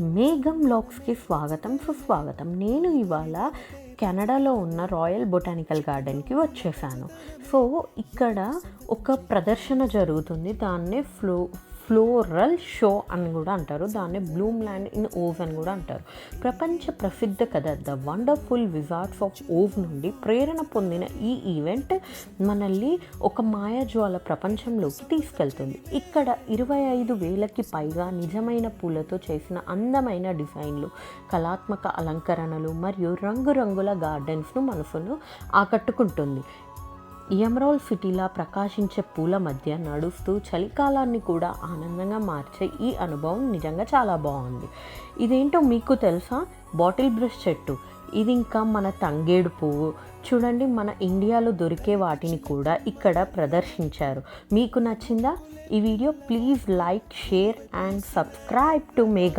మేఘం వ్లాగ్స్కి స్వాగతం సుస్వాగతం. నేను ఇవాళ కెనడాలో ఉన్న రాయల్ బొటానికల్ గార్డెన్కి వచ్చేసాను. సో ఇక్కడ ఒక ప్రదర్శన జరుగుతుంది. దాన్నే ఫ్లోరల్ షో అని కూడా అంటారు. దాన్ని బ్లూమ్ ల్యాండ్ ఇన్ ఓవ్ అని కూడా అంటారు. ప్రపంచ ప్రసిద్ధ కథ ద వండర్ఫుల్ విజార్డ్స్ ఆఫ్ ఓవ్ నుండి ప్రేరణ పొందిన ఈ ఈవెంట్ మనల్ని ఒక మాయాజ్వాల ప్రపంచంలోకి తీసుకెళ్తుంది. ఇక్కడ 25,000కి పైగా నిజమైన పూలతో చేసిన అందమైన డిజైన్లు, కళాత్మక అలంకరణలు మరియు రంగురంగుల గార్డెన్స్ను మనసును ఆకట్టుకుంటుంది. ఎమరాల్డ్ సిటీలా ప్రకాశించే పూల మధ్య నడుస్తూ చలికాలాన్ని కూడా ఆనందంగా మార్చే ఈ అనుభవం నిజంగా చాలా బాగుంది. ఇదేంటో మీకు తెలుసా? బాటిల్ బ్రష్ చెట్టు. ఇది ఇంకా మన తంగేడు పువ్వు. చూడండి, మన ఇండియాలో దొరికే వాటిని కూడా ఇక్కడ ప్రదర్శించారు. మీకు నచ్చిందా ఈ video? Please like, share and subscribe to Megha.